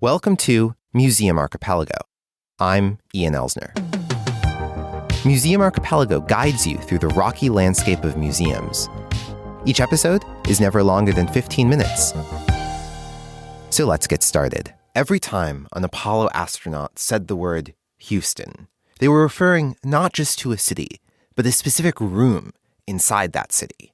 Welcome to Museum Archipelago. I'm Ian Elsner. Museum Archipelago guides you through the rocky landscape of museums. Each episode is never longer than 15 minutes. So let's get started. Every time an Apollo astronaut said the word Houston, they were referring not just to a city, but a specific room inside that city.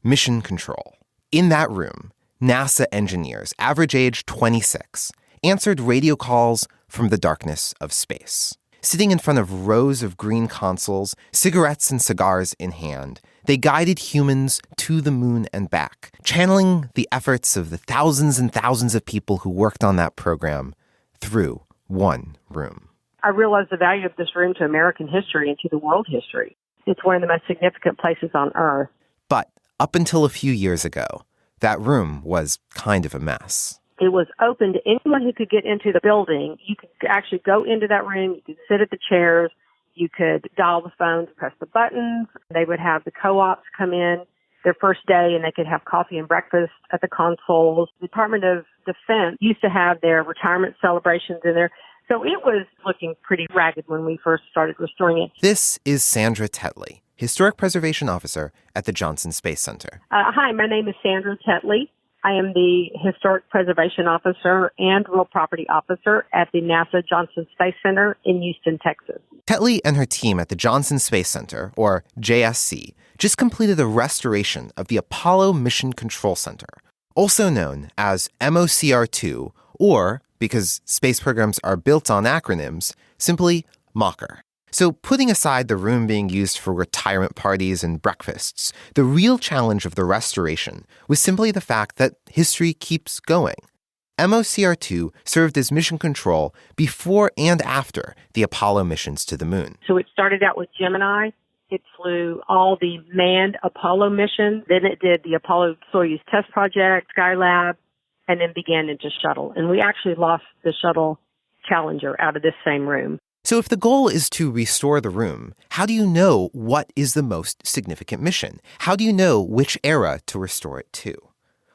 Mission Control. In that room, NASA engineers, average age 26, answered radio calls from the darkness of space. Sitting in front of rows of green consoles, cigarettes and cigars in hand, they guided humans to the moon and back, channeling the efforts of the thousands and thousands of people who worked on that program through one room. I realized the value of this room to American history and to the world history. It's one of the most significant places on Earth. But up until a few years ago, that room was kind of a mess. It was open to anyone who could get into the building. You could actually go into that room. You could sit at the chairs. You could dial the phones, press the buttons. They would have the co-ops come in their first day, and they could have coffee and breakfast at the consoles. The Department of Defense used to have their retirement celebrations in there. So it was looking pretty ragged when we first started restoring it. This is Sandra Tetley, Historic Preservation Officer at the Johnson Space Center. Hi, my name is Sandra Tetley. I am the Historic Preservation Officer and Real Property Officer at the NASA Johnson Space Center in Houston, Texas. Tetley and her team at the Johnson Space Center, or JSC, just completed a restoration of the Apollo Mission Control Center, also known as MOCR2, or, because space programs are built on acronyms, simply MOCR. So putting aside the room being used for retirement parties and breakfasts, the real challenge of the restoration was simply the fact that history keeps going. MOCR2 served as mission control before and after the Apollo missions to the moon. So it started out with Gemini. It flew all the manned Apollo missions. Then it did the Apollo-Soyuz test project, Skylab, and then began into Shuttle. And we actually lost the Shuttle Challenger out of this same room. So if the goal is to restore the room, how do you know what is the most significant mission? How do you know which era to restore it to?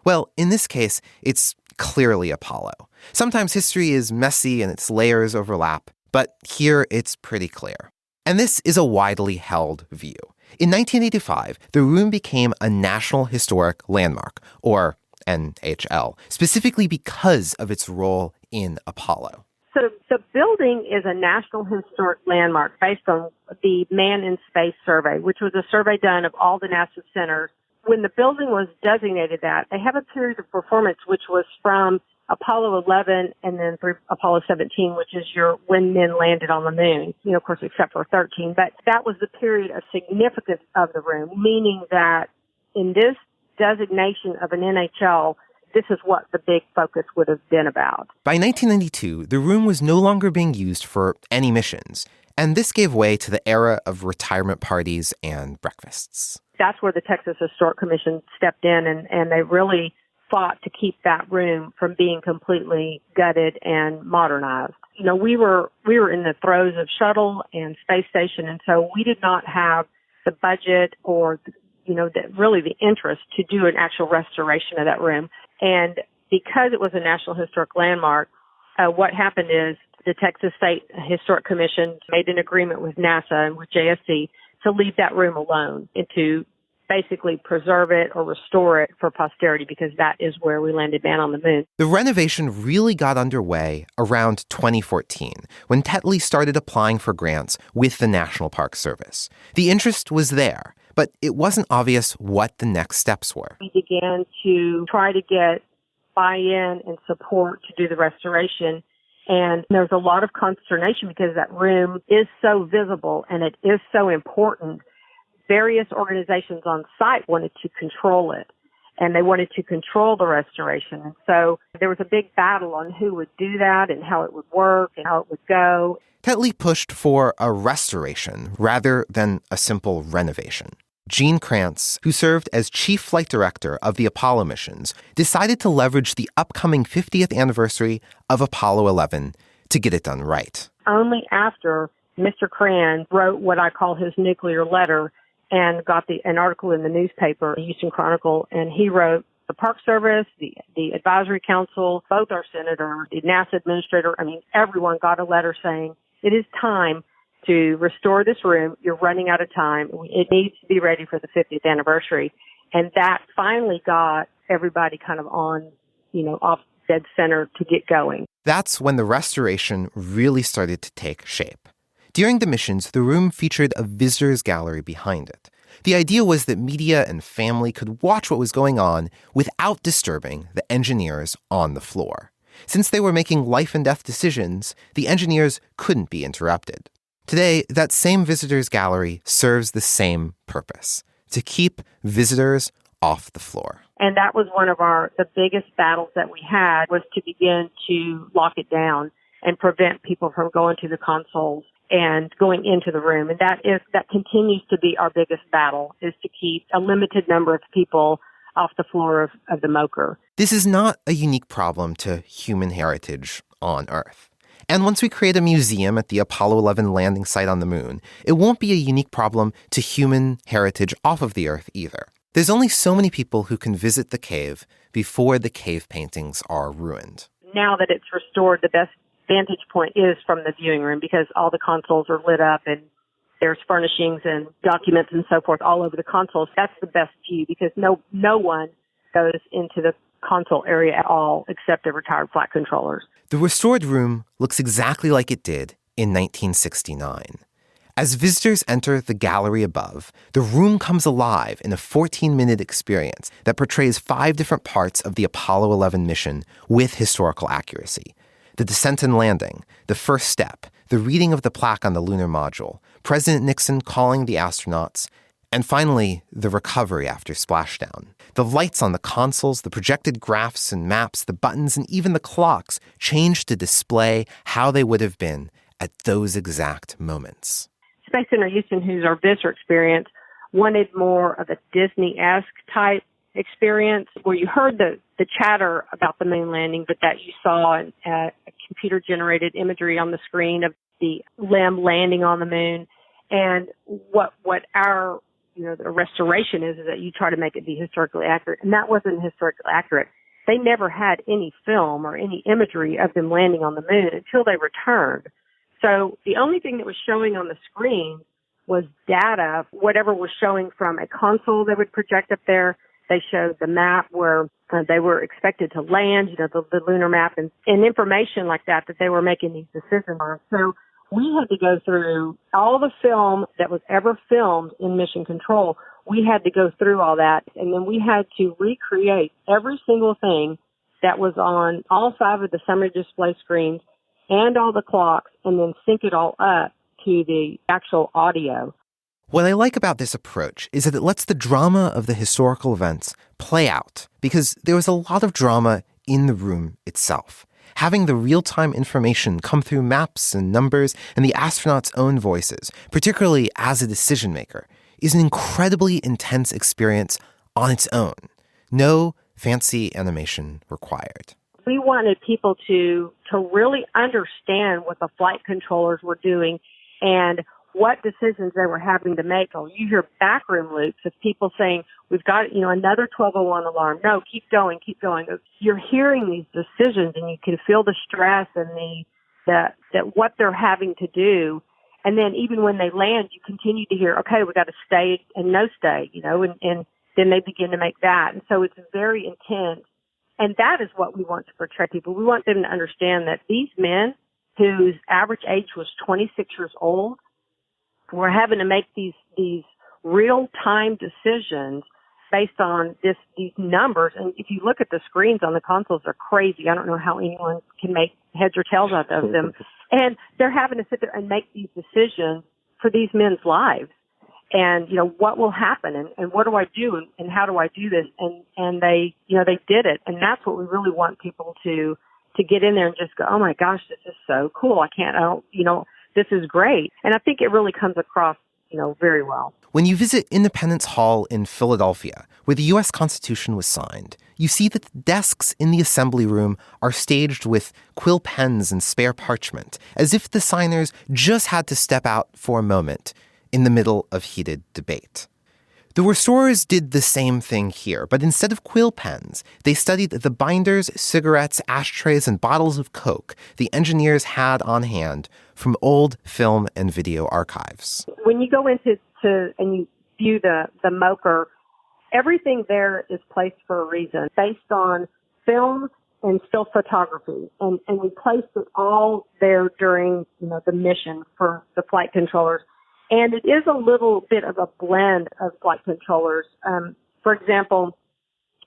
Well, in this case, it's clearly Apollo. Sometimes history is messy and its layers overlap, but here it's pretty clear. And this is a widely held view. In 1985, the room became a National Historic Landmark, or NHL, specifically because of its role in Apollo. So the building is a National Historic Landmark based on the Man in Space survey, which was a survey done of all the NASA centers. When the building was designated that, they have a period of performance which was from Apollo 11 and then through Apollo 17, which is when men landed on the moon, of course, except for 13. But that was the period of significance of the room, meaning that in this designation of an NHL, this is what the big focus would have been about. By 1992, the room was no longer being used for any missions, and this gave way to the era of retirement parties and breakfasts. That's where the Texas Historic Commission stepped in, and they really fought to keep that room from being completely gutted and modernized. We were in the throes of Shuttle and Space Station, and so we did not have the budget or really the interest to do an actual restoration of that room. And because it was a National Historic Landmark, what happened is the Texas State Historic Commission made an agreement with NASA and with JSC to leave that room alone and to basically preserve it or restore it for posterity, because that is where we landed man on the moon. The renovation really got underway around 2014, when Tetley started applying for grants with the National Park Service. The interest was there, but it wasn't obvious what the next steps were. We began to try to get buy-in and support to do the restoration, and there's a lot of consternation because that room is so visible and it is so important. Various organizations on site wanted to control it, and they wanted to control the restoration. And so there was a big battle on who would do that and how it would work and how it would go. Tetley pushed for a restoration rather than a simple renovation. Kranz, who served as chief flight director of the Apollo missions, decided to leverage the upcoming 50th anniversary of Apollo 11 to get it done right. Only after Mr. Kranz wrote what I call his nuclear letter and got an article in the newspaper, the Houston Chronicle, and he wrote the Park Service, the Advisory Council, both our senator, the NASA administrator, everyone got a letter saying, it is time to restore this room. You're running out of time. It needs to be ready for the 50th anniversary. And that finally got everybody kind of on, off dead center to get going. That's when the restoration really started to take shape. During the missions, the room featured a visitors gallery behind it. The idea was that media and family could watch what was going on without disturbing the engineers on the floor. Since they were making life and death decisions, the engineers couldn't be interrupted. Today, that same visitors gallery serves the same purpose, to keep visitors off the floor. And that was one of the biggest battles that we had, was to begin to lock it down and prevent people from going to the consoles and going into the room. And that continues to be our biggest battle, is to keep a limited number of people off the floor of the MOCR. This is not a unique problem to human heritage on Earth. And once we create a museum at the Apollo 11 landing site on the moon, it won't be a unique problem to human heritage off of the Earth either. There's only so many people who can visit the cave before the cave paintings are ruined. Now that it's restored, the best vantage point is from the viewing room, because all the consoles are lit up and there's furnishings and documents and so forth all over the consoles. That's the best view, because no one goes into the console area at all except the retired flight controllers. The restored room looks exactly like it did in 1969. As visitors enter the gallery above, the room comes alive in a 14-minute experience that portrays 5 different parts of the Apollo 11 mission with historical accuracy. The descent and landing, the first step, the reading of the plaque on the lunar module, President Nixon calling the astronauts, and finally, the recovery after splashdown. The lights on the consoles, the projected graphs and maps, the buttons, and even the clocks change to display how they would have been at those exact moments. Space Center Houston, who's our visitor experience, wanted more of a Disney-esque type experience where you heard the chatter about the moon landing, but that you saw a computer-generated imagery on the screen of the LEM landing on the moon. And what our the restoration is that you try to make it be historically accurate, and that wasn't historically accurate. They never had any film or any imagery of them landing on the moon until they returned. So the only thing that was showing on the screen was data, whatever was showing from a console they would project up there. They showed the map where they were expected to land, the lunar map, and information like that they were making these decisions on. So we had to go through all the film that was ever filmed in Mission Control. We had to go through all that, and then we had to recreate every single thing that was on all 5 of the summary display screens and all the clocks, and then sync it all up to the actual audio. What I like about this approach is that it lets the drama of the historical events play out, because there was a lot of drama in the room itself. Having the real-time information come through maps and numbers and the astronauts' own voices, particularly as a decision maker, is an incredibly intense experience on its own. No fancy animation required. We wanted people to really understand what the flight controllers were doing and what decisions they were having to make. Or you hear backroom loops of people saying, we've got, another 1201 alarm. No, keep going, keep going. You're hearing these decisions and you can feel the stress and that what they're having to do. And then even when they land, you continue to hear, okay, we got to stay and no stay, and then they begin to make that. And so it's very intense. And that is what we want to portray people. We want them to understand that these men whose average age was 26 years old were having to make these real-time decisions based on these numbers. And if you look at the screens on the consoles, they're crazy. I don't know how anyone can make heads or tails out of them. And they're having to sit there and make these decisions for these men's lives. And, what will happen and what do I do and how do I do this? And they did it. And that's what we really want people to get in there and just go, oh my gosh, this is so cool. This is great. And I think it really comes across, very well. When you visit Independence Hall in Philadelphia, where the U.S. Constitution was signed, you see that the desks in the assembly room are staged with quill pens and spare parchment, as if the signers just had to step out for a moment in the middle of heated debate. The restorers did the same thing here, but instead of quill pens, they studied the binders, cigarettes, ashtrays, and bottles of Coke the engineers had on hand from old film and video archives. When you go into and you view the MOCR, everything there is placed for a reason, based on film and still photography. And we placed it all there during, the mission for the flight controllers. And it is a little bit of a blend of flight controllers. For example,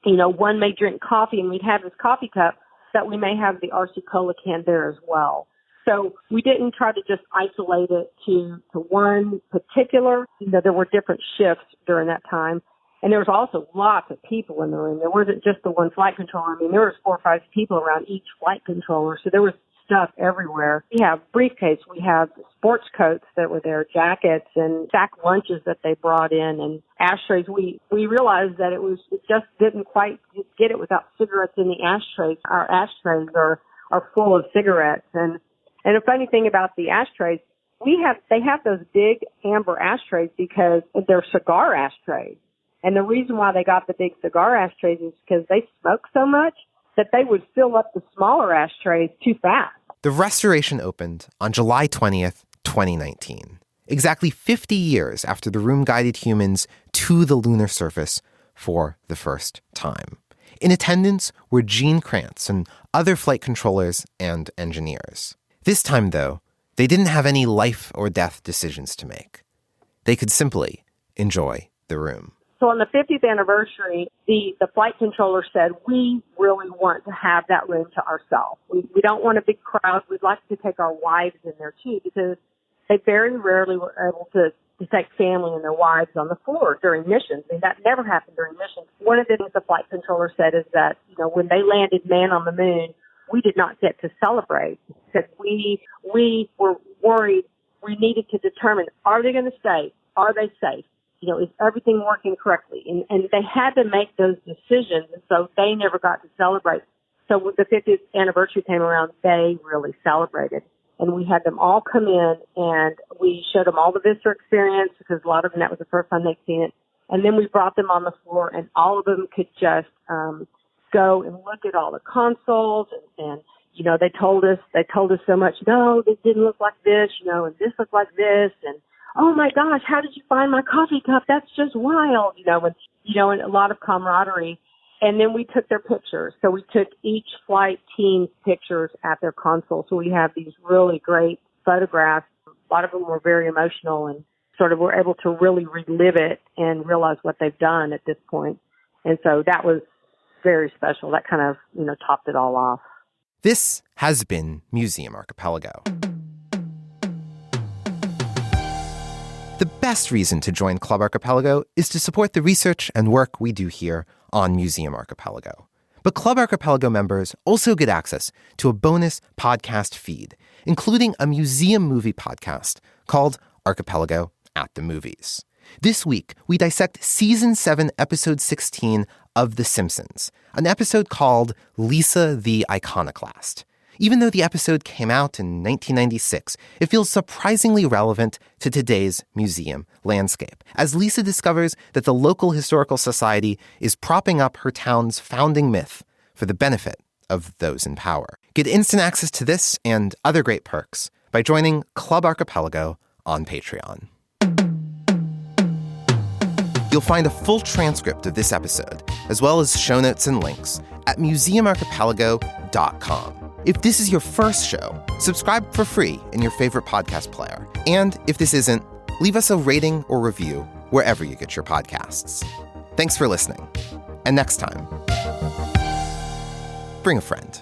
one may drink coffee and we'd have his coffee cup, that we may have the RC Cola can there as well. So we didn't try to just isolate it to one particular. There were different shifts during that time. And there was also lots of people in the room. There wasn't just the one flight controller. There was 4 or 5 people around each flight controller. So there was stuff everywhere. We have briefcase. We have sports coats that were there, jackets, and sack lunches that they brought in, and ashtrays. We realized that it just didn't quite get it without cigarettes in the ashtrays. Our ashtrays are full of cigarettes. And a funny thing about the ashtrays, they have those big amber ashtrays because they're cigar ashtrays. And the reason why they got the big cigar ashtrays is because they smoke so much that they would fill up the smaller ashtrays too fast. The restoration opened on July 20th, 2019, exactly 50 years after the room guided humans to the lunar surface for the first time. In attendance were Gene Kranz and other flight controllers and engineers. This time, though, they didn't have any life or death decisions to make. They could simply enjoy the room. So on the 50th anniversary, the flight controller said, we really want to have that room to ourselves. We don't want a big crowd. We'd like to take our wives in there, too, because they very rarely were able to take family and their wives on the floor during missions. That never happened during missions. One of the things the flight controller said is that, when they landed man on the moon, we did not get to celebrate. He said we were worried. We needed to determine, are they going to stay? Are they safe? Is everything working correctly? And they had to make those decisions, and so they never got to celebrate. So when the 50th anniversary came around, they really celebrated. And we had them all come in, and we showed them all the visitor experience, because a lot of them, that was the first time they'd seen it. And then we brought them on the floor, and all of them could just go and look at all the consoles, and they told us so much, no, this didn't look like this, and this looked like this, and oh my gosh, how did you find my coffee cup? That's just wild, and a lot of camaraderie. And then we took their pictures. So we took each flight team's pictures at their console. So we have these really great photographs. A lot of them were very emotional and sort of were able to really relive it and realize what they've done at this point. And so that was very special. That kind of, topped it all off. This has been Museum Archipelago. The best reason to join Club Archipelago is to support the research and work we do here on Museum Archipelago. But Club Archipelago members also get access to a bonus podcast feed, including a museum movie podcast called Archipelago at the Movies. This week, we dissect Season 7, Episode 16 of The Simpsons, an episode called Lisa the Iconoclast. Even though the episode came out in 1996, it feels surprisingly relevant to today's museum landscape, as Lisa discovers that the local historical society is propping up her town's founding myth for the benefit of those in power. Get instant access to this and other great perks by joining Club Archipelago on Patreon. You'll find a full transcript of this episode, as well as show notes and links, at museumarchipelago.com. If this is your first show, subscribe for free in your favorite podcast player. And if this isn't, leave us a rating or review wherever you get your podcasts. Thanks for listening. And next time, bring a friend.